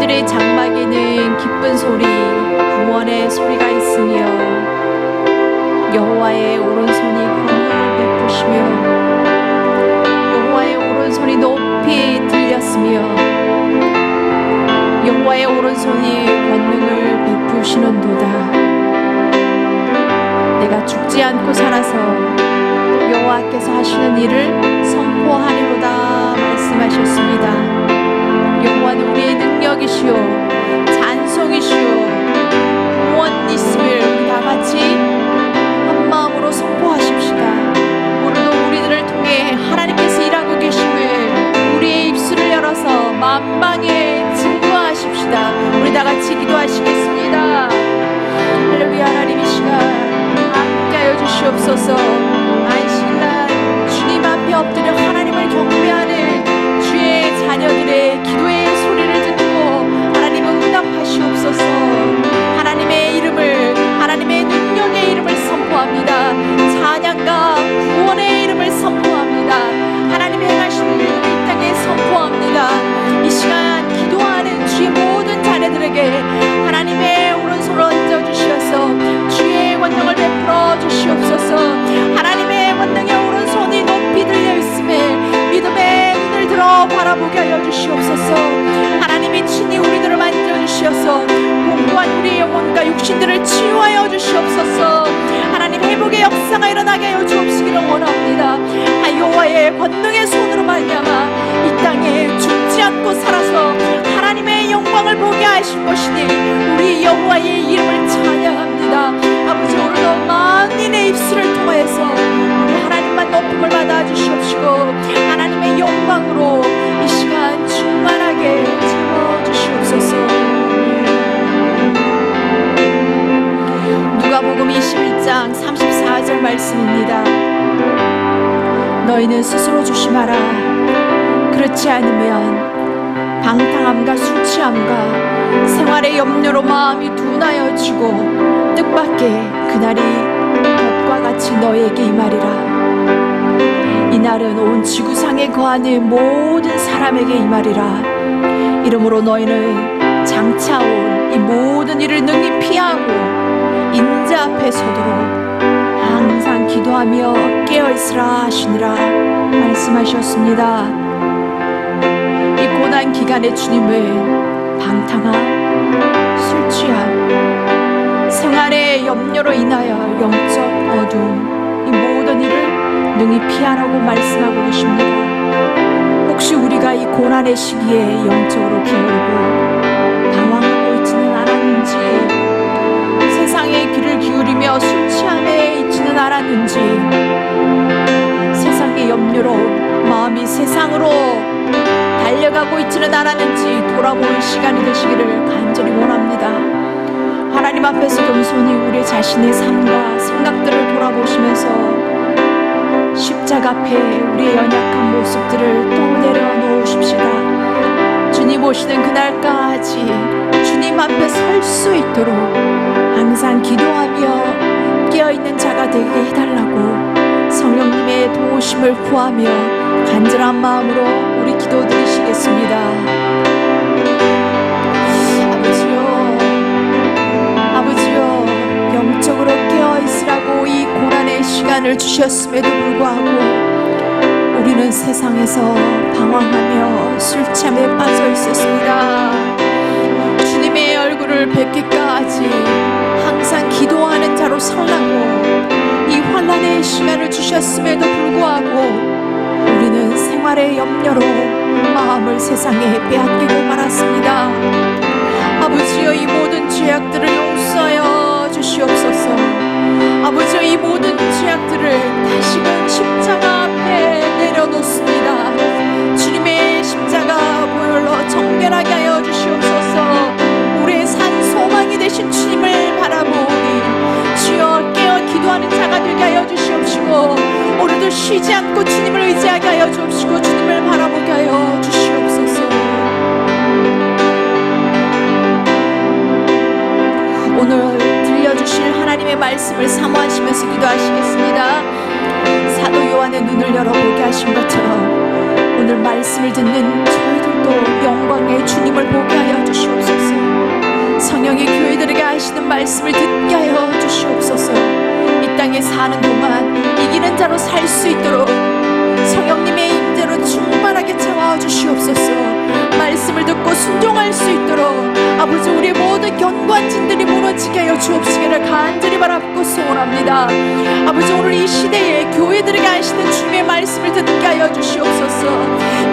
그들의 장막에는 기쁜 소리, 구원의 소리가 있으며 여호와의 오른손이 권능을 베푸시며 여호와의 오른손이 높이 들렸으며 여호와의 오른손이 권능을 베푸시는도다. 내가 죽지 않고 살아서 여호와께서 하시는 일을 선포하리로다 말씀하셨습니다. 여호와는 우리의 능력이시오 찬송이시오 구원 있음을 우리 다같이 한마음으로 선포하십시다. 오늘도 우리들을 통해 하나님께서 일하고 계심을 우리의 입술을 열어서 만방에 증거하십시다. 우리 다같이 기도하시겠습니다. 할렐루야. 하나님 이 시간 함께하여 주시옵소서. 안식일날 주님 앞에 엎드려 하나님을 경배하는 주의 자녀들의 기도의 소리를 듣고 하나님 응답하시옵소서. 하나님의 이름을 하나님의 능력의 이름을 선포합니다. 찬양과 구원의 이름을 선포합니다. 하나님의 행하신 일을 이 땅에 선포합니다. 이 시간 기도하는 주의 모든 자녀들에게 하나님의 오른손을 얹어주셔서 주의 권능을 베풀어 주시옵소서. 하나님의 권능의 오른손이 높이 들려있음에 믿음의 눈을 들어 바라보게 하여 주시옵소서. 하나님이 친히 우리들을 만져주시어서 공고한 우리의 영혼과 육신들을 치유하여 주시옵소서. 하나님 회복의 역사가 일어나게 하여 주옵시기를 원합니다. 여호와의 권능의 손으로 말미암아 이 땅에 죽지 않고 살아서 하나님의 영광을 보게 하실 것이니 우리 여호와의 이름을 찬양합니다. 아버지 오늘도 만인의 입술을 통하여서 우리 하나님만 높임을 받아 주시옵시고 하나님의 영광으로 이 시간 충만하게 채워주시옵소서. 누가복음 21장 34절 말씀입니다. 너희는 스스로 조심하라. 그렇지 않으면 방탕함과 술취함과 생활의 염려로 마음이 둔하여지고 뜻밖의 그날이 덫과 같이 너에게 임하리라. 이날은 온 지구상에 거하는 모든 사람에게 임하리라. 이러므로 너희는 장차 올 이 모든 일을 능히 피하고 인자 앞에 서도록 항상 기도하며 깨어있으라 하시니라 말씀하셨습니다. 이 고난 기간에 주님은 방탕함, 술취함, 생활의 염려로 인하여 영적 어둠 이 모든 일을 능히 피하라고 말씀하고 계십니다. 혹시 우리가 이 고난의 시기에 영적으로 게으르고 당황하고 있지는 않았는지, 세상의 귀를 기울이며 술 취함에 있지는 않았는지, 세상의 염려로 마음이 세상으로 달려가고 있지는 않았는지 돌아보는 시간이 되시기를 간절히 원합니다. 하나님 앞에서 겸손히 우리 자신의 삶과 생각들을 돌아보시면서 십자가 앞에 우리의 연약한 모습들을 또 내려놓으십시다. 주님 오시는 그날까지 주님 앞에 설 수 있도록 항상 기도하며 깨어있는 자가 되게 해달라고 성령님의 도우심을 구하며 간절한 마음으로 우리 기도드리시겠습니다. 아버지요, 영적으로 깨어있으라고 이 고난의 시간을 주셨음에도 불구하고 우리는 세상에서 방황하며 술취함에 빠져 있었습니다. 주님의 얼굴을 뵙기까지 항상 기도하는 자로 살라고 이 환난의 시간을 주셨음에도 불구하고 우리는 생활의 염려로 마음을 세상에 빼앗기고 말았습니다. 아버지여, 이 모든 죄악들을 용서하여 주시옵소서. 아버지여, 이 모든 죄악들을 다시금 십자가 앞에 내려놓습니다. 주님의 십자가 보혈로 정결하게 하여 주시옵소서. 우리의 산 소망이 되신 주님을 바라보니 주여 깨어 기도하는 자가 되게 하여 주시옵시고 오늘도 쉬지 않고 주님을 의지하게 하여 주옵시고 주님을 바라보게 하여 주시옵소서. 오늘 들려주실 하나님의 말씀을 사모하시면서 기도하시겠습니다. 사도 요한의 눈을 열어보게 하신 것처럼 오늘 말씀을 듣는 저희들도 영광의 주님을 보게 하여 주시옵소서. 말씀을 듣게 하여 주시옵소서. 이 땅에 사는 동안 이기는 자로 살 수 있도록 성령님의 임재로 충만하게 채워 주시옵소서. 말씀을 듣고 순종할 수 있도록 아버지 우리의 모든 견고한 진들이 무너지게 하여 주옵시기를 간절히 바랍고 소원합니다. 아버지 오늘 이 시대에 교회들에게 하시는 주님의 말씀을 듣게 하여 주시옵소서.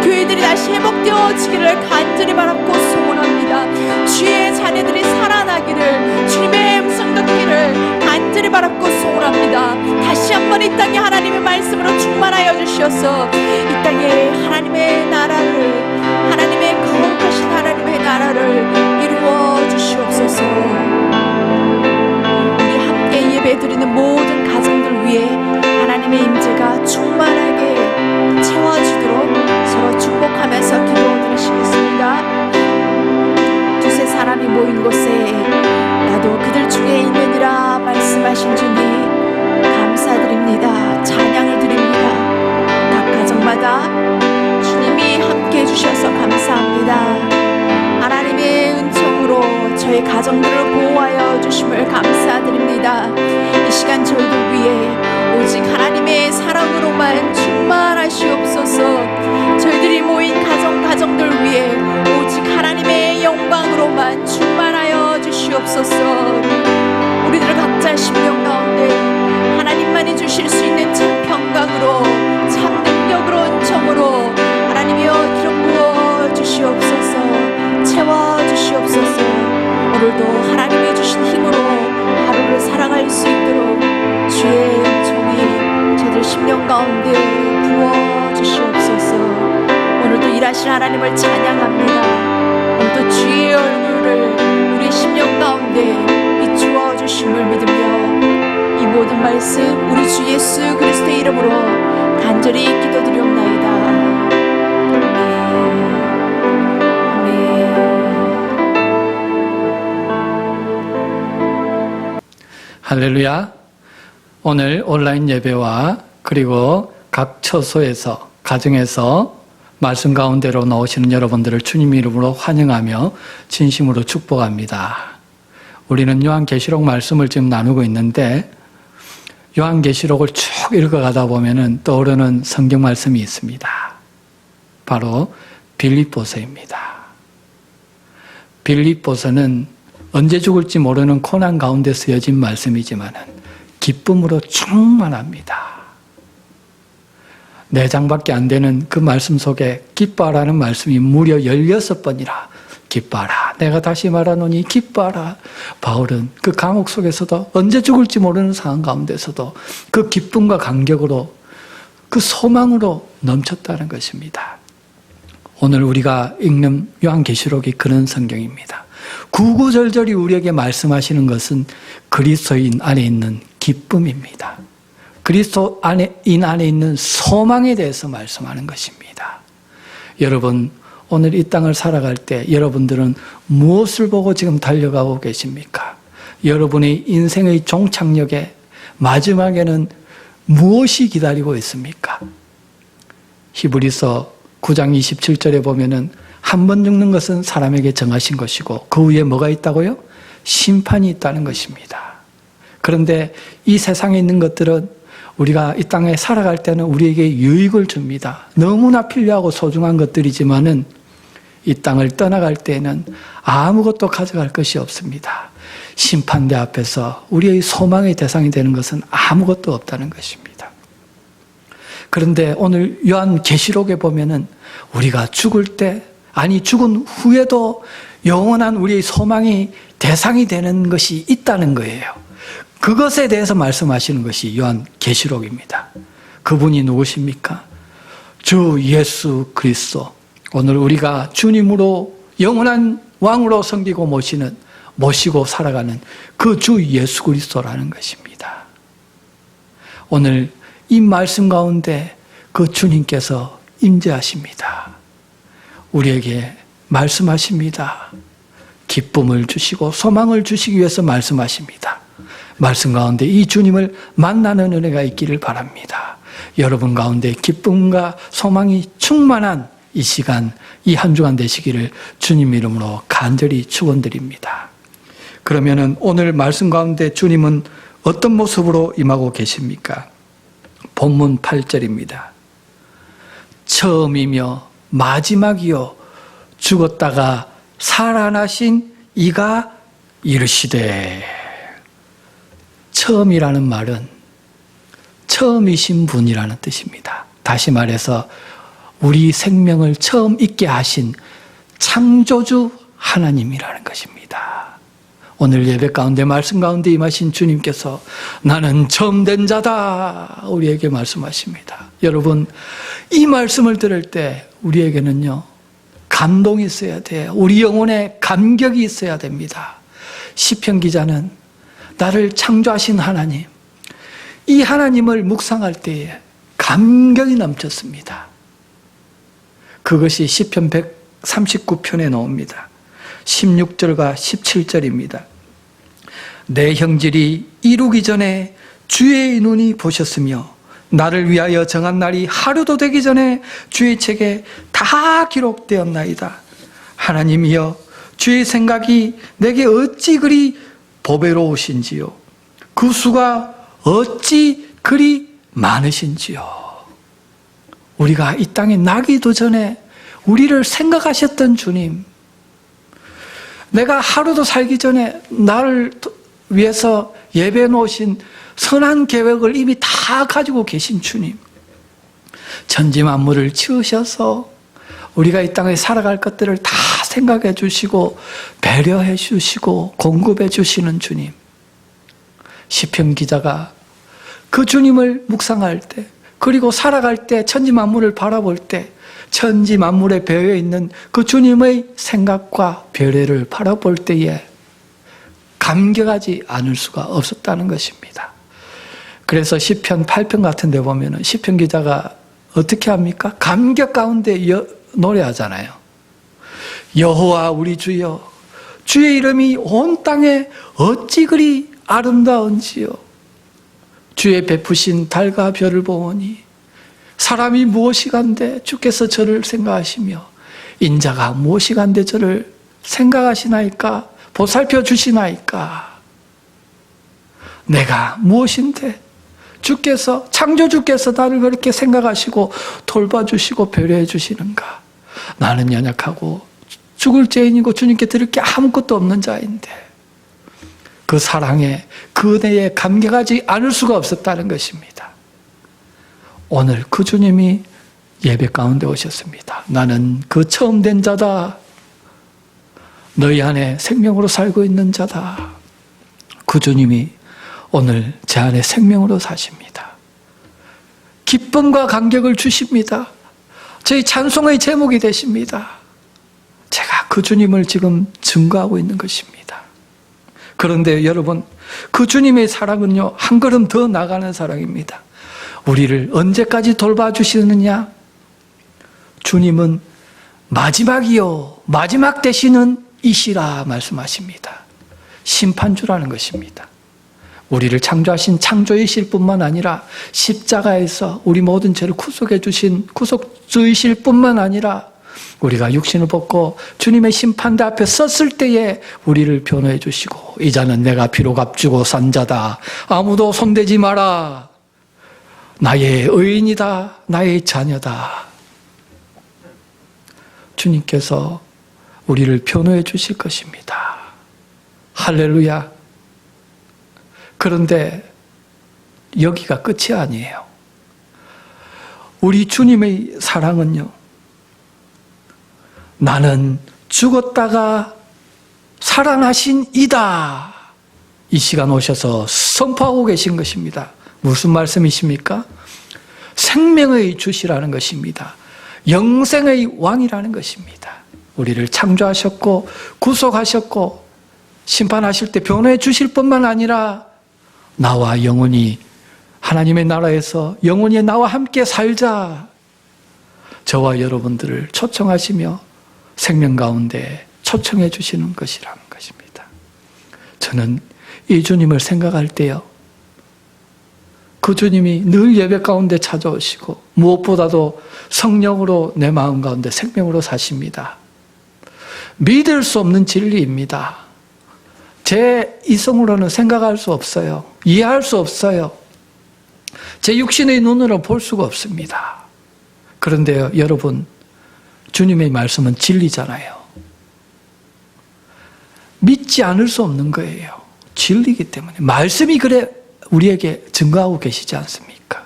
교회들이 다시 회복되어지기를 간절히 바랍고 소원합니다. 주의 자녀들이 살아나기를, 주님의 음성 듣기를 간절히 바랍고 소원합니다. 다시 한번 이 땅에 하나님의 말씀으로 충만하여 주시어서 이 땅에 하나님의 나라를, 하나님의 거룩하신 하나님의 나라를 이루어 주시옵소서. 우리 함께 예배드리는 모든 가정들 위해 하나님의 임재가 충만하게 채워지도록 서로 축복하면서 기도드리시겠습니다. 두세 사람이 모인 곳에 나도 그들 중에 있느니라 말씀하신 주님 감사드립니다. 찬양을 드립니다. 각 가정마다 주님이 함께 해주셔서 감사합니다. 하나님의 은총으로 저희 가정들을 보호하여 주심을 감사드립니다. 이 시간 저희들 위해 오직 하나님의 사랑으로만 충만하시옵소서. 저희들이 모인 가정들 위해 오직 하나님의 영광으로만 충만하여 주시옵소서. 우리들 각자 심령 가운데 하나님만이 주실 수 있는 참 평강으로, 참 능력으로, 은총으로 하나님이여 기름 부어 주시옵소서. 채워 주시옵소서. 오늘도 하나님이 주신 힘으로 하루를 살아갈 수 있도록 주의 은총이 저들 심령 가운데 부어 주시옵소서. 오늘도 일하실 하나님을 찬양합니다. 오늘도 주의 얼굴을 우리 심령 가운데 비추어 주심을 믿으며 이 모든 말씀 우리 주 예수 그리스도의 이름으로 간절히 기도드리옵나이다. 할렐루야. 오늘 온라인 예배와 그리고 각 처소에서 가정에서 말씀 가운데로 나오시는 여러분들을 주님 이름으로 환영하며 진심으로 축복합니다. 우리는 요한계시록 말씀을 지금 나누고 있는데 요한계시록을 쭉 읽어가다 보면 떠오르는 성경 말씀이 있습니다. 바로 빌립보서입니다. 빌립보서는 언제 죽을지 모르는 고난 가운데 쓰여진 말씀이지만 기쁨으로 충만합니다. 4장밖에 안 되는 그 말씀 속에 기뻐하라는 말씀이 무려 16번이라 기뻐하라. 내가 다시 말하노니 기뻐하라. 바울은 그 감옥 속에서도 언제 죽을지 모르는 상황 가운데서도 그 기쁨과 감격으로 그 소망으로 넘쳤다는 것입니다. 오늘 우리가 읽는 요한계시록이 그런 성경입니다. 구구절절히 우리에게 말씀하시는 것은 그리스도인 안에 있는 기쁨입니다. 그리스도인 안에 있는 소망에 대해서 말씀하는 것입니다. 여러분, 오늘 이 땅을 살아갈 때 여러분들은 무엇을 보고 지금 달려가고 계십니까? 여러분의 인생의 종착역에 마지막에는 무엇이 기다리고 있습니까? 히브리서 9장 27절에 보면은 한 번 죽는 것은 사람에게 정하신 것이고 그 위에 뭐가 있다고요? 심판이 있다는 것입니다. 그런데 이 세상에 있는 것들은 우리가 이 땅에 살아갈 때는 우리에게 유익을 줍니다. 너무나 필요하고 소중한 것들이지만은 이 땅을 떠나갈 때에는 아무것도 가져갈 것이 없습니다. 심판대 앞에서 우리의 소망의 대상이 되는 것은 아무것도 없다는 것입니다. 그런데 오늘 요한계시록에 보면은 우리가 죽을 때, 아니 죽은 후에도 영원한 우리의 소망이 대상이 되는 것이 있다는 거예요. 그것에 대해서 말씀하시는 것이 요한계시록입니다. 그분이 누구십니까? 주 예수 그리스도. 오늘 우리가 주님으로 영원한 왕으로 섬기고 모시고 살아가는 그 주 예수 그리스도라는 것입니다. 오늘 이 말씀 가운데 그 주님께서 임재하십니다. 우리에게 말씀하십니다. 기쁨을 주시고 소망을 주시기 위해서 말씀하십니다. 말씀 가운데 이 주님을 만나는 은혜가 있기를 바랍니다. 여러분 가운데 기쁨과 소망이 충만한 이 시간, 이 한 주간 되시기를 주님 이름으로 간절히 축원드립니다. 그러면은 오늘 말씀 가운데 주님은 어떤 모습으로 임하고 계십니까? 본문 8절입니다. 처음이며 마지막이요 죽었다가 살아나신 이가 이르시되. 처음이라는 말은 처음이신 분이라는 뜻입니다. 다시 말해서 우리 생명을 처음 있게 하신 창조주 하나님이라는 것입니다. 오늘 예배 가운데 말씀 가운데 임하신 주님께서 나는 처음 된 자다 우리에게 말씀하십니다. 여러분, 이 말씀을 들을 때 우리에게는요 감동이 있어야 돼요. 우리 영혼에 감격이 있어야 됩니다. 시편 기자는 나를 창조하신 하나님, 이 하나님을 묵상할 때에 감격이 넘쳤습니다. 그것이 시편 139편에 나옵니다. 16절과 17절입니다. 내 형질이 이루기 전에 주의 눈이 보셨으며 나를 위하여 정한 날이 하루도 되기 전에 주의 책에 다 기록되었나이다. 하나님이여, 주의 생각이 내게 어찌 그리 보배로우신지요, 그 수가 어찌 그리 많으신지요. 우리가 이 땅에 나기도 전에 우리를 생각하셨던 주님, 내가 하루도 살기 전에 나를 위해서 예배해 놓으신 선한 계획을 이미 다 가지고 계신 주님, 천지 만물을 지으셔서 우리가 이 땅에 살아갈 것들을 다 생각해 주시고 배려해 주시고 공급해 주시는 주님. 시편 기자가 그 주님을 묵상할 때, 그리고 살아갈 때 천지 만물을 바라볼 때 천지 만물에 배어 있는 그 주님의 생각과 배려를 바라볼 때에 감격하지 않을 수가 없었다는 것입니다. 그래서 시편 8편 같은 데 보면은 시편 기자가 어떻게 합니까? 감격 가운데 노래하잖아요. 여호와 우리 주여, 주의 이름이 온 땅에 어찌 그리 아름다운지요. 주의 베푸신 달과 별을 보오니 사람이 무엇이간데 주께서 저를 생각하시며 인자가 무엇이간데 저를 생각하시나이까, 보살펴 주시나이까. 내가 무엇인데 주께서, 창조주께서 나를 그렇게 생각하시고 돌봐주시고 배려해 주시는가. 나는 연약하고 죽을 죄인이고 주님께 드릴 게 아무것도 없는 자인데 그 사랑에, 그 은혜에 감격하지 않을 수가 없었다는 것입니다. 오늘 그 주님이 예배 가운데 오셨습니다. 나는 그 처음 된 자다. 너희 안에 생명으로 살고 있는 자다. 그 주님이 오늘 제 안에 생명으로 사십니다. 기쁨과 감격을 주십니다. 저희 찬송의 제목이 되십니다. 제가 그 주님을 지금 증거하고 있는 것입니다. 그런데 여러분, 그 주님의 사랑은요, 한 걸음 더 나가는 사랑입니다. 우리를 언제까지 돌봐주시느냐? 주님은 마지막이요, 마지막 되시는 이시라 말씀하십니다. 심판주라는 것입니다. 우리를 창조하신 창조이실 뿐만 아니라 십자가에서 우리 모든 죄를 구속해 주신 구속주이실 뿐만 아니라 우리가 육신을 벗고 주님의 심판대 앞에 섰을 때에 우리를 변호해 주시고, 이 자는 내가 피로 값주고 산 자다. 아무도 손대지 마라. 나의 의인이다. 나의 자녀다. 주님께서 우리를 변호해 주실 것입니다. 할렐루야. 그런데 여기가 끝이 아니에요. 우리 주님의 사랑은요, 나는 죽었다가 살아나신 이다. 이 시간 오셔서 선포하고 계신 것입니다. 무슨 말씀이십니까? 생명의 주시라는 것입니다. 영생의 왕이라는 것입니다. 우리를 창조하셨고 구속하셨고 심판하실 때 변호해 주실 뿐만 아니라 나와 영원히 하나님의 나라에서 영원히 나와 함께 살자, 저와 여러분들을 초청하시며 생명 가운데 초청해 주시는 것이라는 것입니다. 저는 이 주님을 생각할 때요, 그 주님이 늘 예배 가운데 찾아오시고 무엇보다도 성령으로 내 마음 가운데 생명으로 사십니다. 믿을 수 없는 진리입니다. 제 이성으로는 생각할 수 없어요. 이해할 수 없어요. 제 육신의 눈으로 볼 수가 없습니다. 그런데요, 여러분, 주님의 말씀은 진리잖아요. 믿지 않을 수 없는 거예요. 진리이기 때문에. 말씀이 그래 우리에게 증거하고 계시지 않습니까?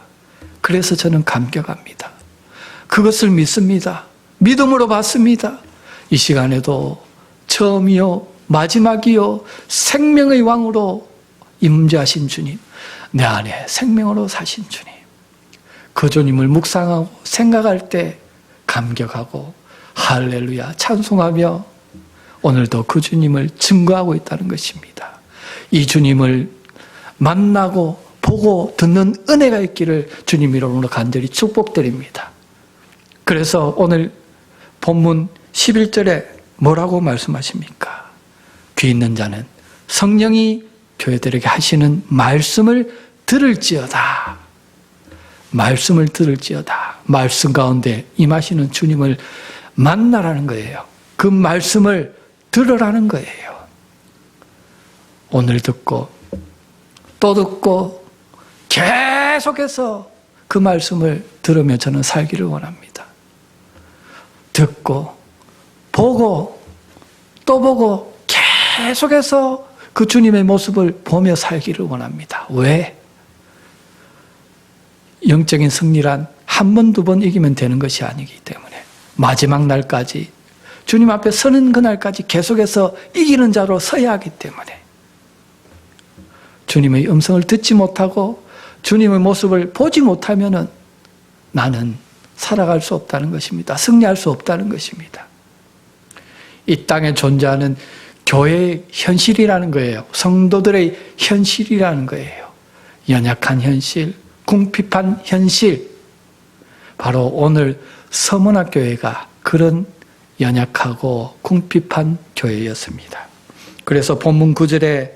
그래서 저는 감격합니다. 그것을 믿습니다. 믿음으로 받습니다. 이 시간에도 처음이요, 마지막이요, 생명의 왕으로 임재하신 주님, 내 안에 생명으로 사신 주님, 그 주님을 묵상하고 생각할 때 감격하고 할렐루야 찬송하며 오늘도 그 주님을 증거하고 있다는 것입니다. 이 주님을 만나고 보고 듣는 은혜가 있기를 주님 이름으로 간절히 축복드립니다. 그래서 오늘 본문 11절에 뭐라고 말씀하십니까? 귀 있는 자는 성령이 교회들에게 하시는 말씀을 들을지어다. 말씀을 들을지어다. 말씀 가운데 임하시는 주님을 만나라는 거예요. 그 말씀을 들으라는 거예요. 오늘 듣고 또 듣고 계속해서 그 말씀을 들으며 저는 살기를 원합니다. 듣고 보고 또 보고 계속해서 그 주님의 모습을 보며 살기를 원합니다. 왜? 영적인 승리란 한 번, 두 번 이기면 되는 것이 아니기 때문에 마지막 날까지 주님 앞에 서는 그날까지 계속해서 이기는 자로 서야 하기 때문에 주님의 음성을 듣지 못하고 주님의 모습을 보지 못하면 나는 살아갈 수 없다는 것입니다. 승리할 수 없다는 것입니다. 이 땅에 존재하는 교회의 현실이라는 거예요. 성도들의 현실이라는 거예요. 연약한 현실, 궁핍한 현실. 바로 오늘 서문학교회가 그런 연약하고 궁핍한 교회였습니다. 그래서 본문 9절에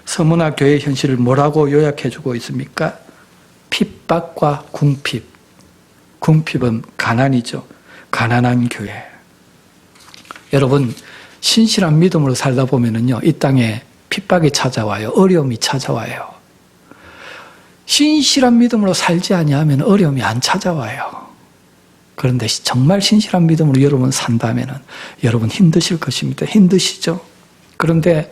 서문학교회의 현실을 뭐라고 요약해주고 있습니까? 핍박과 궁핍. 궁핍은 가난이죠. 가난한 교회. 여러분, 신실한 믿음으로 살다 보면은요, 이 땅에 핍박이 찾아와요. 어려움이 찾아와요. 신실한 믿음으로 살지 아니하면 어려움이 안 찾아와요. 그런데 정말 신실한 믿음으로 여러분 산다면은 여러분 힘드실 것입니다. 힘드시죠? 그런데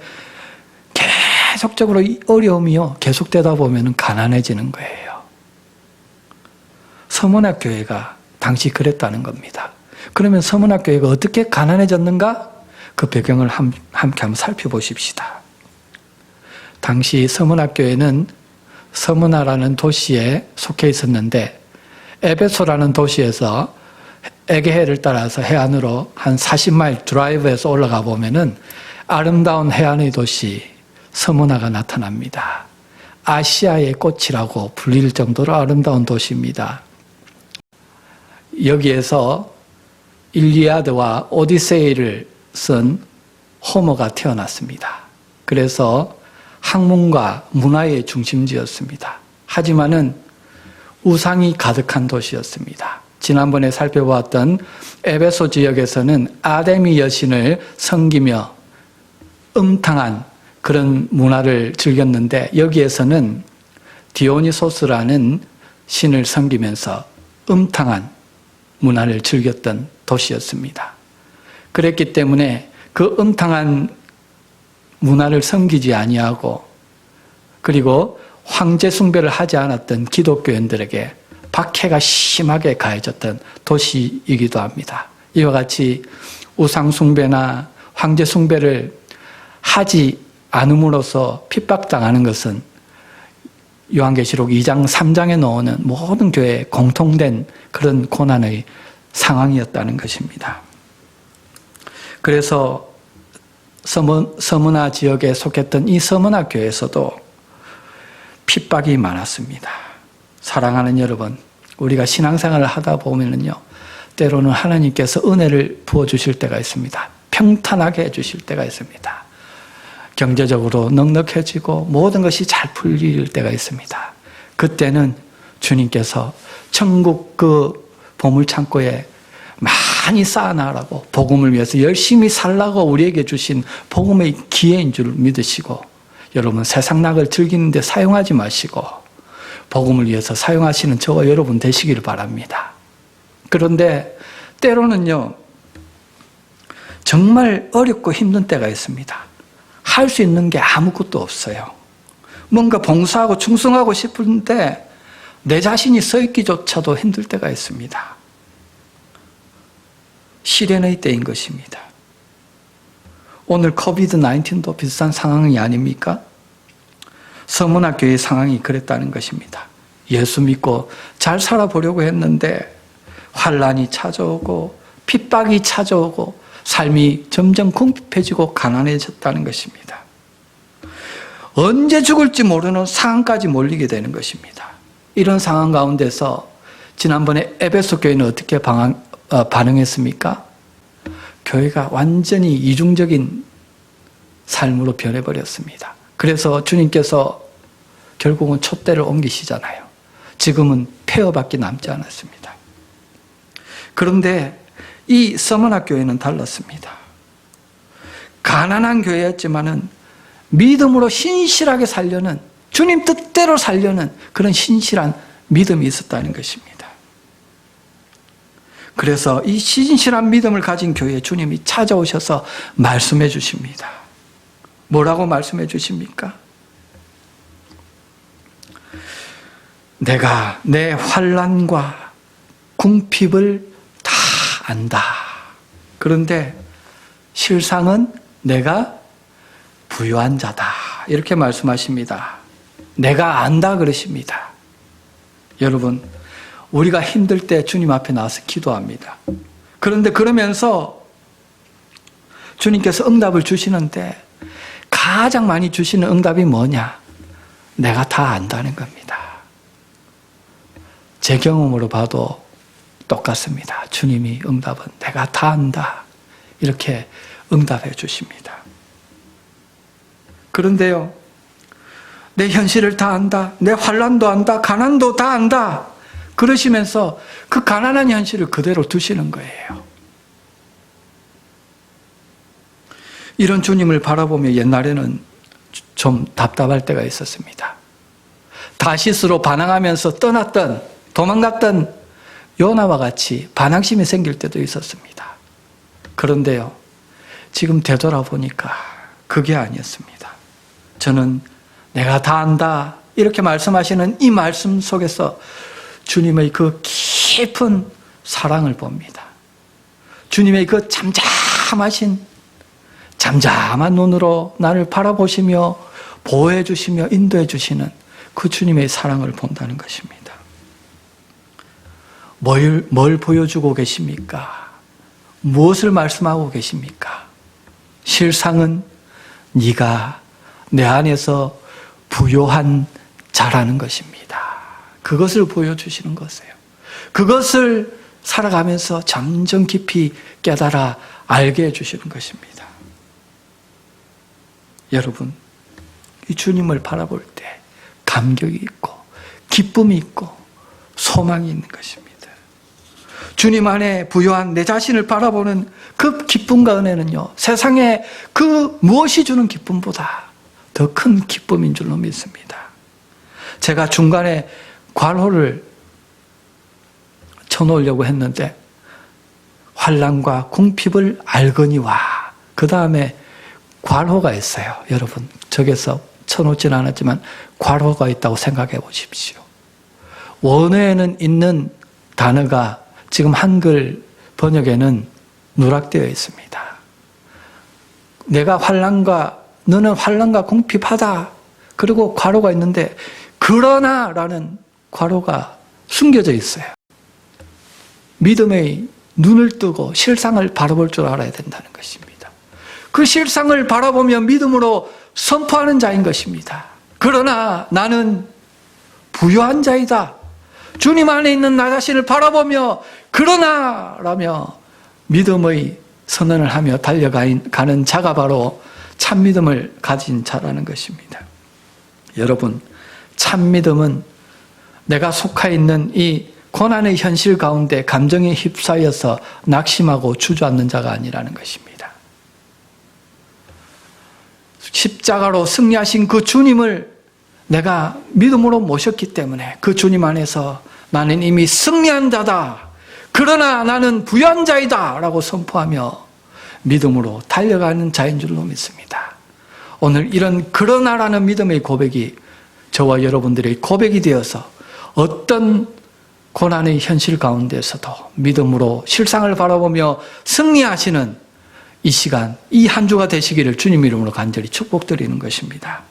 계속적으로 이 어려움이요, 계속되다 보면은 가난해지는 거예요. 서문학교회가 당시 그랬다는 겁니다. 그러면 서문학교회가 어떻게 가난해졌는가? 그 배경을 함께 한번 살펴보십시다. 당시 서문학교회는 서문화라는 도시에 속해 있었는데 에베소라는 도시에서 에게해를 따라서 해안으로 한 40마일 드라이브해서 올라가 보면은 아름다운 해안의 도시 서문화가 나타납니다. 아시아의 꽃이라고 불릴 정도로 아름다운 도시입니다. 여기에서 일리아드와 오디세이를 쓴 호머가 태어났습니다. 그래서 학문과 문화의 중심지였습니다. 하지만은 우상이 가득한 도시였습니다. 지난번에 살펴보았던 에베소 지역에서는 아데미 여신을 섬기며 음탕한 그런 문화를 즐겼는데 여기에서는 디오니소스라는 신을 섬기면서 음탕한 문화를 즐겼던 도시였습니다. 그랬기 때문에 그 음탕한 문화를 섬기지 아니하고 그리고 황제 숭배를 하지 않았던 기독교인들에게 박해가 심하게 가해졌던 도시이기도 합니다. 이와 같이 우상 숭배나 황제 숭배를 하지 않음으로써 핍박당하는 것은 요한계시록 2장 3장에 나오는 모든 교회에 공통된 그런 고난의 상황이었다는 것입니다. 그래서 서문화 지역에 속했던 이 서문화 교회에서도 핍박이 많았습니다. 사랑하는 여러분, 우리가 신앙생활을 하다 보면은요, 때로는 하나님께서 은혜를 부어주실 때가 있습니다. 평탄하게 해주실 때가 있습니다. 경제적으로 넉넉해지고 모든 것이 잘 풀릴 때가 있습니다. 그때는 주님께서 천국 그 보물창고에 많이 쌓아나라고 복음을 위해서 열심히 살라고 우리에게 주신 복음의 기회인 줄 믿으시고 여러분 세상 낙을 즐기는 데 사용하지 마시고 복음을 위해서 사용하시는 저와 여러분 되시기를 바랍니다. 그런데 때로는요 정말 어렵고 힘든 때가 있습니다. 할 수 있는 게 아무것도 없어요. 뭔가 봉사하고 충성하고 싶은데 내 자신이 서 있기조차도 힘들 때가 있습니다. 시련의 때인 것입니다. 오늘 코비드-19도 비슷한 상황이 아닙니까? 서문학교의 상황이 그랬다는 것입니다. 예수 믿고 잘 살아보려고 했는데 환난이 찾아오고 핍박이 찾아오고 삶이 점점 궁핍해지고 가난해졌다는 것입니다. 언제 죽을지 모르는 상황까지 몰리게 되는 것입니다. 이런 상황 가운데서 지난번에 에베소 교회는 어떻게 반응했습니까? 교회가 완전히 이중적인 삶으로 변해버렸습니다. 그래서 주님께서 결국은 촛대를 옮기시잖아요. 지금은 폐허밖에 남지 않았습니다. 그런데 이 서머나 교회는 달랐습니다. 가난한 교회였지만은 믿음으로 신실하게 살려는 주님 뜻대로 살려는 그런 신실한 믿음이 있었다는 것입니다. 그래서 이 신실한 믿음을 가진 교회에 주님이 찾아오셔서 말씀해 주십니다. 뭐라고 말씀해 주십니까? 내가 내 환난과 궁핍을 다 안다. 그런데 실상은 내가 부유한 자다. 이렇게 말씀하십니다. 내가 안다 그러십니다. 여러분, 우리가 힘들 때 주님 앞에 나와서 기도합니다. 그런데 그러면서 주님께서 응답을 주시는데 가장 많이 주시는 응답이 뭐냐? 내가 다 안다는 겁니다. 제 경험으로 봐도 똑같습니다. 주님이 응답은 내가 다 안다. 이렇게 응답해 주십니다. 그런데요, 내 현실을 다 안다. 내 환난도 안다. 가난도 다 안다. 그러시면서 그 가난한 현실을 그대로 두시는 거예요. 이런 주님을 바라보며 옛날에는 좀 답답할 때가 있었습니다. 다시스로 반항하면서 떠났던, 도망갔던 요나와 같이 반항심이 생길 때도 있었습니다. 그런데요, 지금 되돌아보니까 그게 아니었습니다. 저는 내가 다 안다 이렇게 말씀하시는 이 말씀 속에서 주님의 그 깊은 사랑을 봅니다. 주님의 그 잠잠한 눈으로 나를 바라보시며 보호해 주시며 인도해 주시는 그 주님의 사랑을 본다는 것입니다. 뭘 보여주고 계십니까? 무엇을 말씀하고 계십니까? 실상은 네가 내 안에서 부요한 자라는 것입니다. 그것을 보여주시는 것이에요. 그것을 살아가면서 점점 깊이 깨달아 알게 해주시는 것입니다. 여러분, 이 주님을 바라볼 때 감격이 있고 기쁨이 있고 소망이 있는 것입니다. 주님 안에 부요한 내 자신을 바라보는 그 기쁨과 은혜는요, 세상에 그 무엇이 주는 기쁨보다 더 큰 기쁨인 줄로 믿습니다. 제가 중간에 괄호를 쳐놓으려고 했는데 환난과 궁핍을 알거니와 그 다음에 괄호가 있어요. 여러분, 저기서 쳐놓지는 않았지만 괄호가 있다고 생각해 보십시오. 원어에는 있는 단어가 지금 한글 번역에는 누락되어 있습니다. 너는 환난과 궁핍하다. 그리고 괄호가 있는데 그러나라는 괄호가 숨겨져 있어요. 믿음의 눈을 뜨고 실상을 바라볼 줄 알아야 된다는 것입니다. 그 실상을 바라보며 믿음으로 선포하는 자인 것입니다. 그러나 나는 부유한 자이다. 주님 안에 있는 나 자신을 바라보며 그러나라며 믿음의 선언을 하며 달려가는 자가 바로 참 믿음을 가진 자라는 것입니다. 여러분, 참 믿음은 내가 속해 있는 이 고난의 현실 가운데 감정에 휩싸여서 낙심하고 주저앉는 자가 아니라는 것입니다. 십자가로 승리하신 그 주님을 내가 믿음으로 모셨기 때문에 그 주님 안에서 나는 이미 승리한 자다. 그러나 나는 부유한 자이다. 라고 선포하며 믿음으로 달려가는 자인 줄로 믿습니다. 오늘 이런 그러나라는 믿음의 고백이 저와 여러분들의 고백이 되어서 어떤 고난의 현실 가운데서도 믿음으로 실상을 바라보며 승리하시는 이 시간, 이 한 주가 되시기를 주님 이름으로 간절히 축복드리는 것입니다.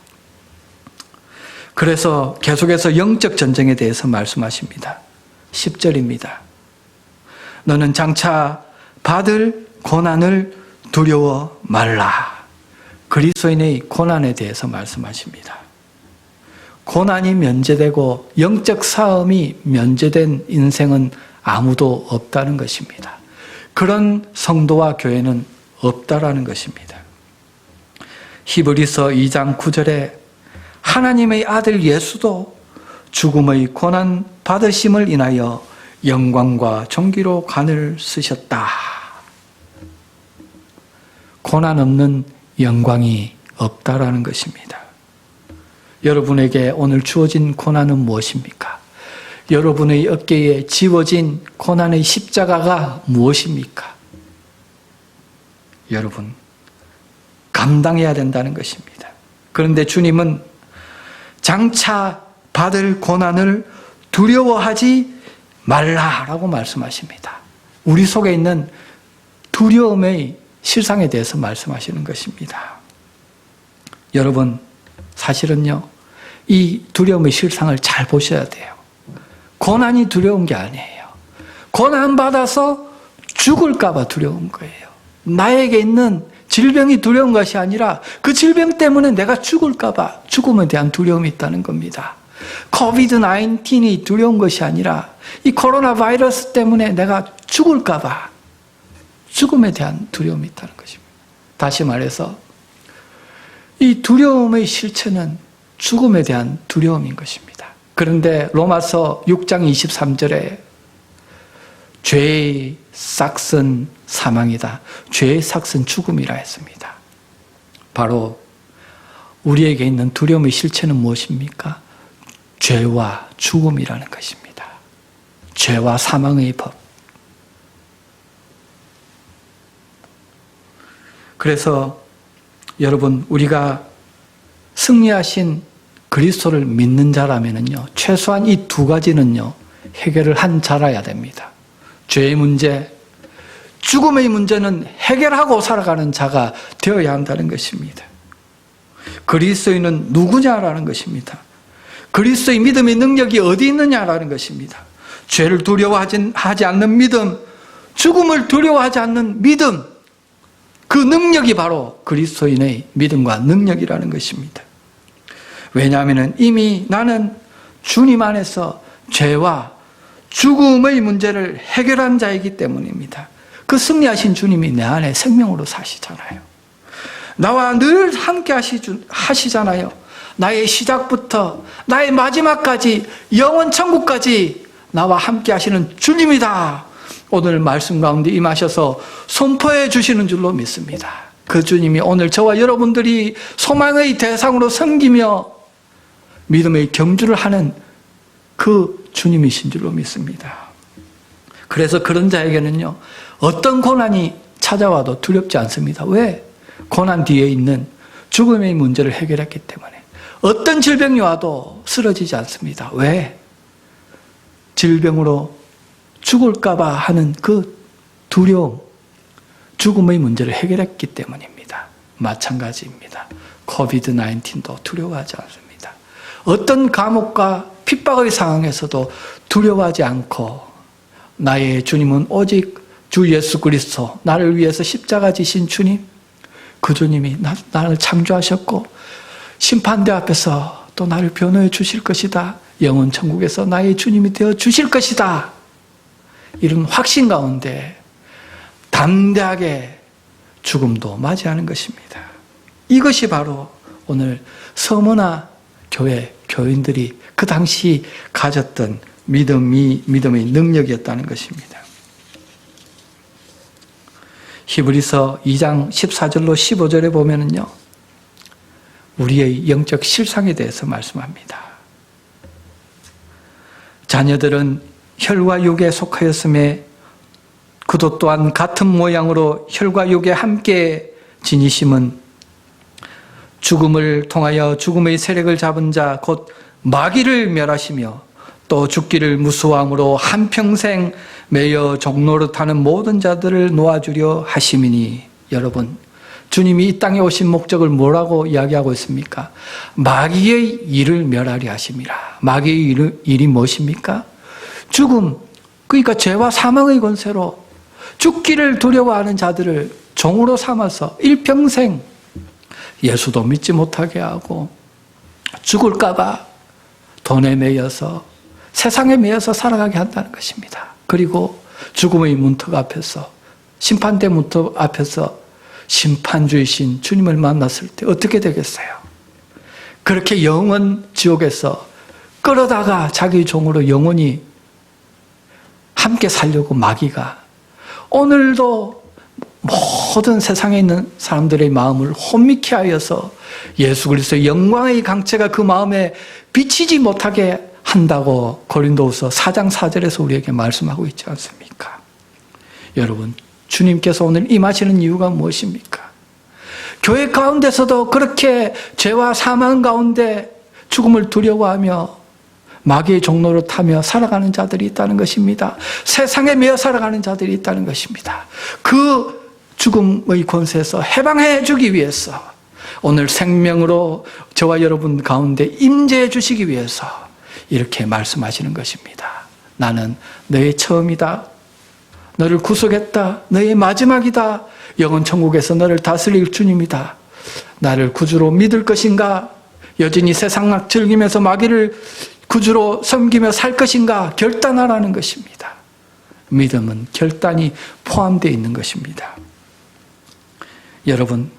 그래서 계속해서 영적 전쟁에 대해서 말씀하십니다. 10절입니다. 너는 장차 받을 고난을 두려워 말라. 그리스도인의 고난에 대해서 말씀하십니다. 고난이 면제되고 영적 싸움이 면제된 인생은 아무도 없다는 것입니다. 그런 성도와 교회는 없다라는 것입니다. 히브리서 2장 9절에 하나님의 아들 예수도 죽음의 고난 받으심을 인하여 영광과 존귀로 관을 쓰셨다. 고난 없는 영광이 없다라는 것입니다. 여러분에게 오늘 주어진 고난은 무엇입니까? 여러분의 어깨에 지워진 고난의 십자가가 무엇입니까? 여러분, 감당해야 된다는 것입니다. 그런데 주님은 장차 받을 고난을 두려워하지 말라라고 말씀하십니다. 우리 속에 있는 두려움의 실상에 대해서 말씀하시는 것입니다. 여러분, 사실은요, 이 두려움의 실상을 잘 보셔야 돼요. 고난이 두려운 게 아니에요. 고난받아서 죽을까봐 두려운 거예요. 나에게 있는 질병이 두려운 것이 아니라 그 질병 때문에 내가 죽을까봐 죽음에 대한 두려움이 있다는 겁니다. 코비드-19이 두려운 것이 아니라 이 코로나 바이러스 때문에 내가 죽을까봐 죽음에 대한 두려움이 있다는 것입니다. 다시 말해서 이 두려움의 실체는 죽음에 대한 두려움인 것입니다. 그런데 로마서 6장 23절에 죄의 삭은 사망이다. 죄의 삭은 죽음이라 했습니다. 바로 우리에게 있는 두려움의 실체는 무엇입니까? 죄와 죽음이라는 것입니다. 죄와 사망의 법. 그래서 여러분, 우리가 승리하신 그리스도를 믿는 자라면요, 최소한 이 두 가지는요, 해결을 한 자라야 됩니다. 죄의 문제, 죽음의 문제는 해결하고 살아가는 자가 되어야 한다는 것입니다. 그리스도인은 누구냐라는 것입니다. 그리스도의 믿음의 능력이 어디 있느냐라는 것입니다. 죄를 두려워하지 않는 믿음, 죽음을 두려워하지 않는 믿음, 그 능력이 바로 그리스도인의 믿음과 능력이라는 것입니다. 왜냐하면 이미 나는 주님 안에서 죄와 죽음의 문제를 해결한 자이기 때문입니다. 그 승리하신 주님이 내 안에 생명으로 사시잖아요. 나와 늘 함께 하시잖아요. 나의 시작부터 나의 마지막까지 영원 천국까지 나와 함께 하시는 주님이다. 오늘 말씀 가운데 임하셔서 선포해 주시는 줄로 믿습니다. 그 주님이 오늘 저와 여러분들이 소망의 대상으로 섬기며 믿음의 경주를 하는 그 주님이신 줄로 믿습니다. 그래서 그런 자에게는요, 어떤 고난이 찾아와도 두렵지 않습니다. 왜? 고난 뒤에 있는 죽음의 문제를 해결했기 때문에. 어떤 질병이 와도 쓰러지지 않습니다. 왜? 질병으로 죽을까봐 하는 그 두려움, 죽음의 문제를 해결했기 때문입니다. 마찬가지입니다. 코비드-19도 두려워하지 않습니다. 어떤 감옥과 핍박의 상황에서도 두려워하지 않고 나의 주님은 오직 주 예수 그리스도, 나를 위해서 십자가 지신 주님, 그 주님이 나를 창조하셨고 심판대 앞에서 또 나를 변호해 주실 것이다. 영원 천국에서 나의 주님이 되어 주실 것이다. 이런 확신 가운데 담대하게 죽음도 맞이하는 것입니다. 이것이 바로 오늘 서머나 교회 교인들이 그 당시 가졌던 믿음의 능력이었다는 것입니다. 히브리서 2장 14절로 15절에 보면은요, 우리의 영적 실상에 대해서 말씀합니다. 자녀들은 혈과 육에 속하였음에 그도 또한 같은 모양으로 혈과 육에 함께 지니심은 죽음을 통하여 죽음의 세력을 잡은 자 곧 마귀를 멸하시며 또 죽기를 무수함으로 한평생 매여 종노릇하는 모든 자들을 놓아주려 하심이니. 여러분, 주님이 이 땅에 오신 목적을 뭐라고 이야기하고 있습니까? 마귀의 일을 멸하려 하심이라. 마귀의 일이 무엇입니까? 죽음, 그러니까 죄와 사망의 권세로 죽기를 두려워하는 자들을 종으로 삼아서 일평생 예수도 믿지 못하게 하고 죽을까 봐 돈에 매여서 세상에 매여서 살아가게 한다는 것입니다. 그리고 죽음의 문턱 앞에서, 심판대 문턱 앞에서 심판주이신 주님을 만났을 때 어떻게 되겠어요? 그렇게 영원 지옥에서 끌어다가 자기 종으로 영원히 함께 살려고 마귀가 오늘도 모든 세상에 있는 사람들의 마음을 혼미케 하여서 예수 그리스도의 영광의 강체가 그 마음에 비치지 못하게 한다고 고린도후서 4장 4절에서 우리에게 말씀하고 있지 않습니까? 여러분, 주님께서 오늘 임하시는 이유가 무엇입니까? 교회 가운데서도 그렇게 죄와 사망 가운데 죽음을 두려워하며 마귀의 종로를 타며 살아가는 자들이 있다는 것입니다. 세상에 매여 살아가는 자들이 있다는 것입니다. 그 죽음의 권세에서 해방해 주기 위해서 오늘 생명으로 저와 여러분 가운데 임재해 주시기 위해서 이렇게 말씀하시는 것입니다. 나는 너의 처음이다. 너를 구속했다. 너의 마지막이다. 영원 천국에서 너를 다스릴 주님이다. 나를 구주로 믿을 것인가? 여전히 세상을 즐기면서 마귀를 구주로 섬기며 살 것인가? 결단하라는 것입니다. 믿음은 결단이 포함되어 있는 것입니다. 여러분,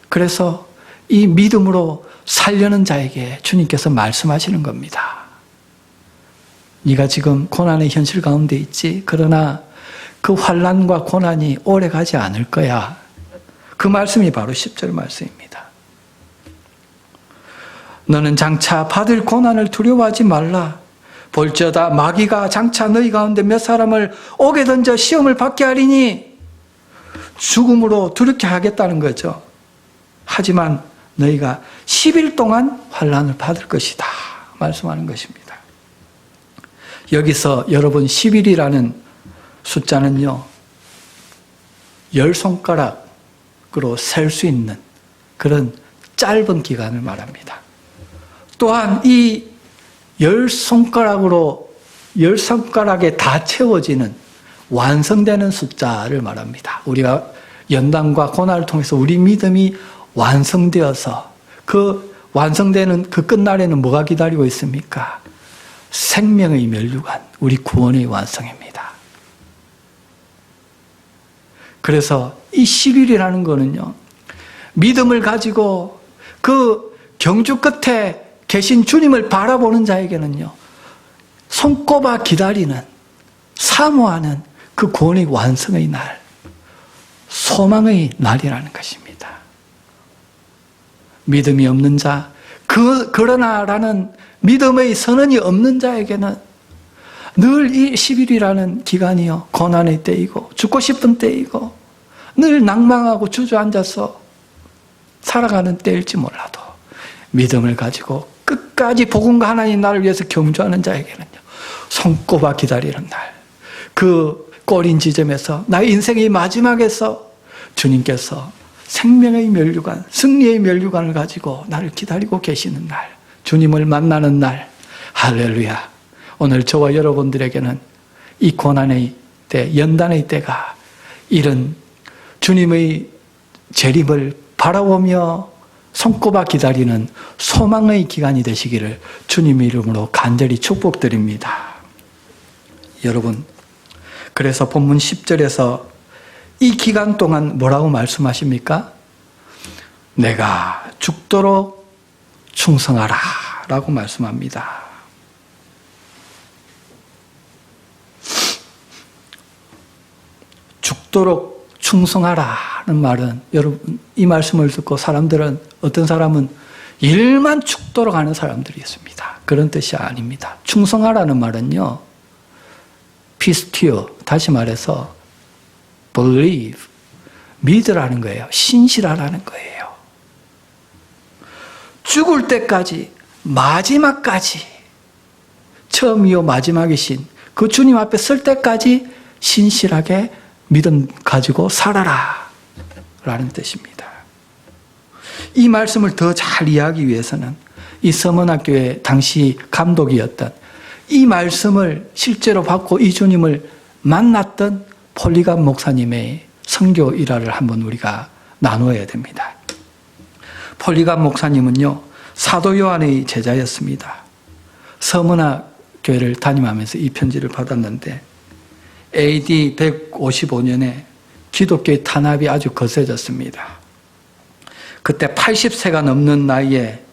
그래서 이 믿음으로 살려는 자에게 주님께서 말씀하시는 겁니다. 네가 지금 고난의 현실 가운데 있지? 그러나 그 환난과 고난이 오래 가지 않을 거야. 그 말씀이 바로 10절 말씀입니다. 너는 장차 받을 고난을 두려워하지 말라. 볼지어다 마귀가 장차 너희 가운데 몇 사람을 옥에 던져 시험을 받게 하리니. 죽음으로 두렵게 하겠다는 거죠. 하지만 너희가 10일 동안 환난을 받을 것이다 말씀하는 것입니다. 여기서 여러분 10일이라는 숫자는요, 10손가락으로 셀 수 있는 그런 짧은 기간을 말합니다. 또한 이 10손가락으로 10손가락에 다 채워지는 완성되는 숫자를 말합니다. 우리가 연단과 고난을 통해서 우리 믿음이 완성되어서 그 완성되는 그 끝날에는 뭐가 기다리고 있습니까? 생명의 면류관, 우리 구원의 완성입니다. 그래서 이 10일이라는 거는요, 믿음을 가지고 그 경주 끝에 계신 주님을 바라보는 자에게는요, 손꼽아 기다리는, 사모하는 그 구원의 완성의 날, 소망의 날이라는 것입니다. 믿음이 없는 자, 그러나라는 믿음의 선언이 없는 자에게는 늘 이 10일이라는 기간이요, 고난의 때이고 죽고 싶은 때이고 늘 낭망하고 주저앉아서 살아가는 때일지 몰라도 믿음을 가지고 끝까지 복음과 하나님 나를 위해서 경주하는 자에게는요, 손꼽아 기다리는 날, 그 꼬린 지점에서 나의 인생의 마지막에서 주님께서 생명의 면류관, 승리의 면류관을 가지고 나를 기다리고 계시는 날, 주님을 만나는 날, 할렐루야. 오늘 저와 여러분들에게는 이 고난의 때, 연단의 때가 이런 주님의 재림을 바라보며 손꼽아 기다리는 소망의 기간이 되시기를 주님의 이름으로 간절히 축복드립니다. 여러분, 그래서 본문 10절에서 이 기간 동안 뭐라고 말씀하십니까? 내가 죽도록 충성하라 라고 말씀합니다. 죽도록 충성하라는 말은, 여러분 이 말씀을 듣고 사람들은, 어떤 사람은 일만 죽도록 하는 사람들이 있습니다. 그런 뜻이 아닙니다. 충성하라는 말은요, 피스티오, 다시 말해서 believe, 믿으라는 거예요. 신실하라는 거예요. 죽을 때까지, 마지막까지, 처음이요 마지막이신 그 주님 앞에 설 때까지 신실하게 믿음 가지고 살아라 라는 뜻입니다. 이 말씀을 더 잘 이해하기 위해서는 이 서문학교의 당시 감독이었던, 이 말씀을 실제로 받고 이 주님을 만났던 폴리감 목사님의 선교 일화를 한번 우리가 나누어야 됩니다. 폴리감 목사님은요, 사도 요한의 제자였습니다. 서문학교회를 다니면서 이 편지를 받았는데 AD 155년에 기독교의 탄압이 아주 거세졌습니다. 그때 80세가 넘는 나이에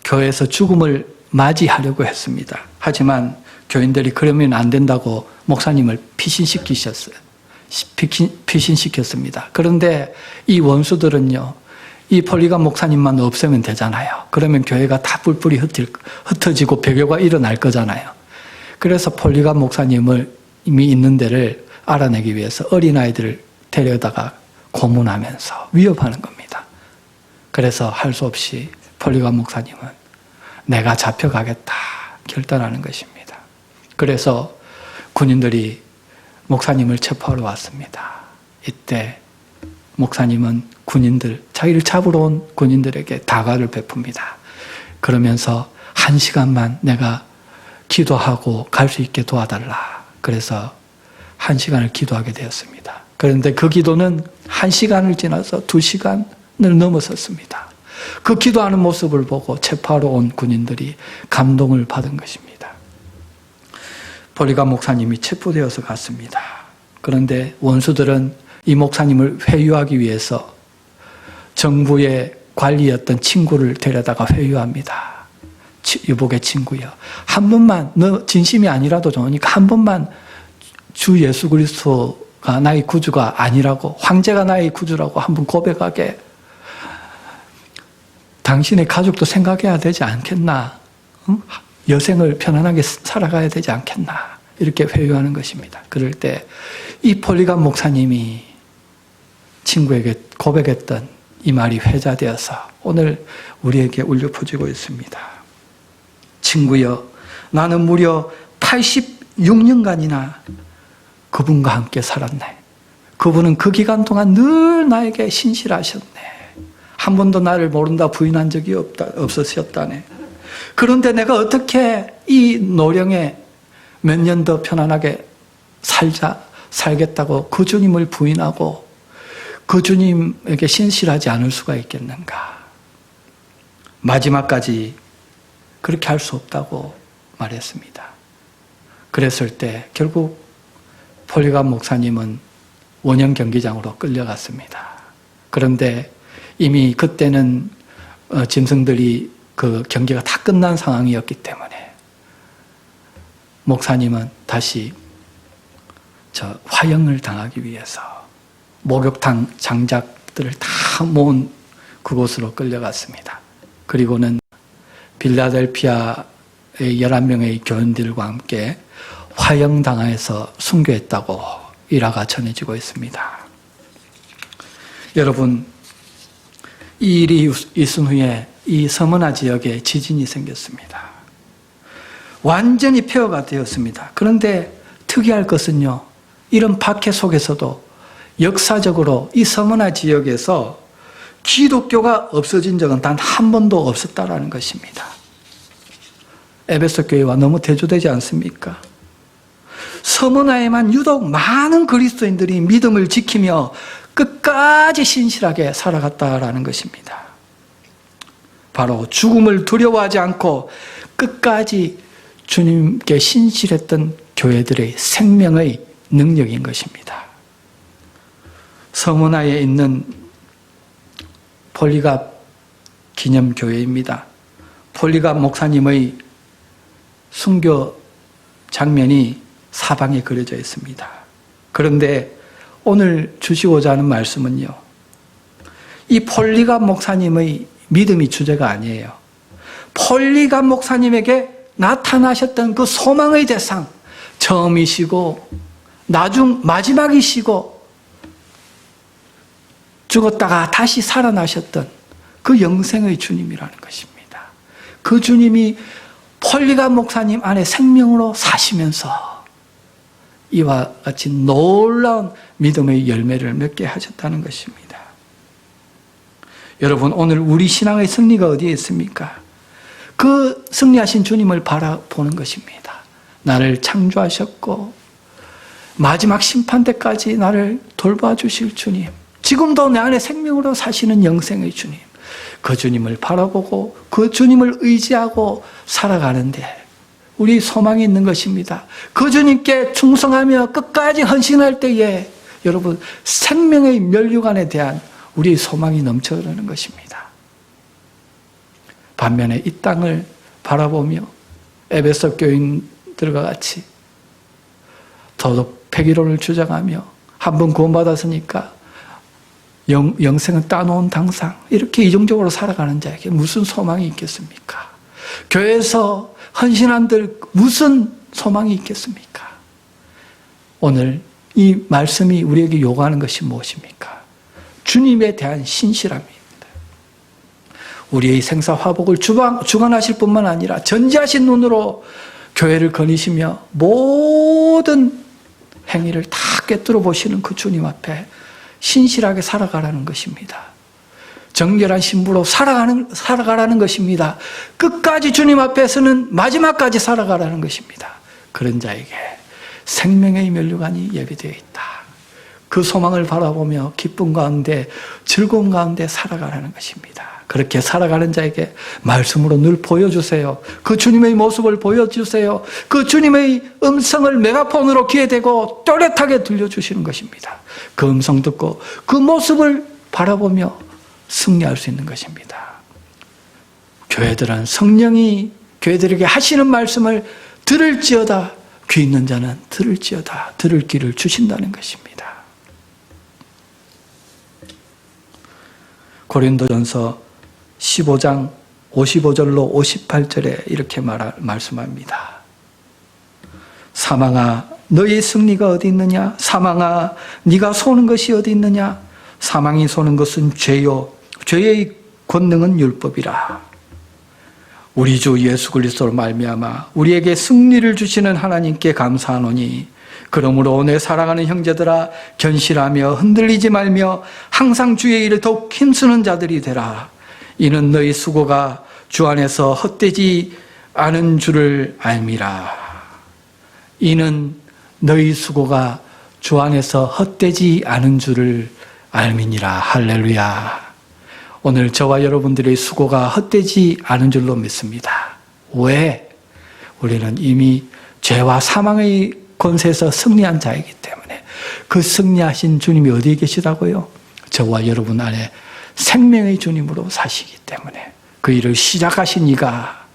교회에서 죽음을 맞이하려고 했습니다. 하지만 교인들이 그러면 안 된다고 목사님을 피신시켰습니다. 그런데 이 원수들은요, 이 폴리감 목사님만 없애면 되잖아요. 그러면 교회가 다 뿔뿔이 흩어지고 배교가 일어날 거잖아요. 그래서 폴리감 목사님을 이미 있는 데를 알아내기 위해서 어린아이들을 데려다가 고문하면서 위협하는 겁니다. 그래서 할 수 없이 폴리감 목사님은 내가 잡혀가겠다 결단하는 것입니다. 그래서 군인들이 목사님을 체포하러 왔습니다. 이때 목사님은 자기를 잡으러 온 군인들에게 다가를 베풉니다. 그러면서 1시간만 내가 기도하고 갈 수 있게 도와달라. 그래서 1시간을 기도하게 되었습니다. 그런데 그 기도는 1시간을 지나서 2시간을 넘어섰습니다. 그 기도하는 모습을 보고 체포하러 온 군인들이 감동을 받은 것입니다. 폴리감 목사님이 체포되어서 갔습니다. 그런데 원수들은 이 목사님을 회유하기 위해서 정부의 관리였던 친구를 데려다가 회유합니다. 유복의 친구요. 한 번만, 너 진심이 아니라도 좋으니까 한 번만 주 예수 그리스도가 나의 구주가 아니라고, 황제가 나의 구주라고 한번 고백하게, 당신의 가족도 생각해야 되지 않겠나? 응? 여생을 편안하게 살아가야 되지 않겠나? 이렇게 회유하는 것입니다. 그럴 때 이 폴리감 목사님이 친구에게 고백했던 이 말이 회자되어서 오늘 우리에게 울려 퍼지고 있습니다. 친구여, 나는 무려 86년간이나 그분과 함께 살았네. 그분은 그 기간 동안 늘 나에게 신실하셨네. 한 번도 나를 모른다 부인한 적이 없으셨다네. 그런데 내가 어떻게 이 노령에 몇 년 더 편안하게 살겠다고 그 주님을 부인하고 그 주님에게 신실하지 않을 수가 있겠는가. 마지막까지 그렇게 할 수 없다고 말했습니다. 그랬을 때 결국 폴리감 목사님은 원형 경기장으로 끌려갔습니다. 그런데 이미 그때는 짐승들이 그 경기가 다 끝난 상황이었기 때문에 목사님은 다시 화형을 당하기 위해서 목욕탕 장작들을 다 모은 그곳으로 끌려갔습니다. 그리고는 빌라델피아의 11명의 교인들과 함께 화형당해서 순교했다고 일화가 전해지고 있습니다. 여러분, 이 일이 있은 후에 이 서머나 지역에 지진이 생겼습니다. 완전히 폐허가 되었습니다. 그런데 특이할 것은요, 이런 박해 속에서도 역사적으로 이 서머나 지역에서 기독교가 없어진 적은 단 한 번도 없었다라는 것입니다. 에베소 교회와 너무 대조되지 않습니까? 서머나에만 유독 많은 그리스도인들이 믿음을 지키며 끝까지 신실하게 살아갔다라는 것입니다. 바로 죽음을 두려워하지 않고 끝까지 주님께 신실했던 교회들의 생명의 능력인 것입니다. 서머나에 있는 폴리갑 기념교회입니다. 폴리갑 목사님의 순교 장면이 사방에 그려져 있습니다. 그런데 오늘 주시고자 하는 말씀은요, 이 폴리갑 목사님의 믿음이 주제가 아니에요. 폴리갑 목사님에게 나타나셨던 그 소망의 대상, 처음이시고 마지막이시고 죽었다가 다시 살아나셨던 그 영생의 주님이라는 것입니다. 그 주님이 폴리갑 목사님 안에 생명으로 사시면서 이와 같이 놀라운 믿음의 열매를 맺게 하셨다는 것입니다. 여러분, 오늘 우리 신앙의 승리가 어디에 있습니까? 그 승리하신 주님을 바라보는 것입니다. 나를 창조하셨고 마지막 심판 때까지 나를 돌봐주실 주님, 지금도 내 안에 생명으로 사시는 영생의 주님, 그 주님을 바라보고 그 주님을 의지하고 살아가는데 우리 소망이 있는 것입니다. 그 주님께 충성하며 끝까지 헌신할 때에 여러분, 생명의 면류관에 대한 우리의 소망이 넘쳐흐르는 것입니다. 반면에 이 땅을 바라보며 에베소 교인들과 같이 더더욱 폐기론을 주장하며 한번 구원받았으니까 영생은 따놓은 당상, 이렇게 이중적으로 살아가는 자에게 무슨 소망이 있겠습니까? 교회에서 헌신한들 무슨 소망이 있겠습니까? 오늘 이 말씀이 우리에게 요구하는 것이 무엇입니까? 주님에 대한 신실함입니다. 우리의 생사화복을 주관하실 뿐만 아니라 전지하신 눈으로 교회를 거니시며 모든 행위를 다 꿰뚫어 보시는 그 주님 앞에 신실하게 살아가라는 것입니다. 정결한 신부로 살아가라는 것입니다. 끝까지 주님 앞에서는 마지막까지 살아가라는 것입니다. 그런 자에게 생명의 면류관이 예비되어 있다. 그 소망을 바라보며 기쁨 가운데 즐거움 가운데 살아가라는 것입니다. 그렇게 살아가는 자에게 말씀으로 늘 보여주세요. 그 주님의 모습을 보여주세요. 그 주님의 음성을 메가폰으로 귀에 대고 또렷하게 들려주시는 것입니다. 그 음성 듣고 그 모습을 바라보며 승리할 수 있는 것입니다. 교회들은 성령이 교회들에게 하시는 말씀을 들을지어다, 귀 있는 자는 들을지어다, 들을 귀를 주신다는 것입니다. 고린도전서 15장 55절로 58절에 이렇게 말씀합니다. 사망아, 너의 승리가 어디 있느냐? 사망아, 네가 쏘는 것이 어디 있느냐? 사망이 쏘는 것은 죄요, 죄의 권능은 율법이라. 우리 주 예수 그리스도로 말미암아 우리에게 승리를 주시는 하나님께 감사하노니, 그러므로 내 사랑하는 형제들아, 견실하며 흔들리지 말며 항상 주의 일을 더욱 힘쓰는 자들이 되라. 이는 너희 수고가 주 안에서 헛되지 않은 줄을 알미라. 이는 너희 수고가 주 안에서 헛되지 않은 줄을 알미니라. 할렐루야. 오늘 저와 여러분들의 수고가 헛되지 않은 줄로 믿습니다. 왜? 우리는 이미 죄와 사망의 권세에서 승리한 자이기 때문에. 그 승리하신 주님이 어디에 계시다고요? 저와 여러분 안에 생명의 주님으로 사시기 때문에 그 일을 시작하신 이가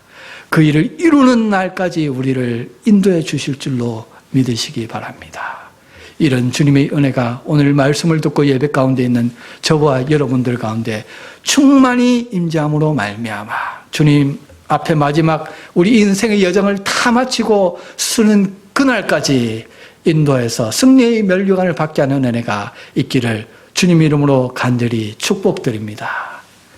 그 일을 이루는 날까지 우리를 인도해 주실 줄로 믿으시기 바랍니다. 이런 주님의 은혜가 오늘 말씀을 듣고 예배 가운데 있는 저와 여러분들 가운데 충만히 임재함으로 말미암아 주님 앞에 마지막 우리 인생의 여정을 다 마치고 쓰는 그날까지 인도해서 승리의 면류관을 받게 하는 은혜가 있기를 주님 이름으로 간절히 축복드립니다.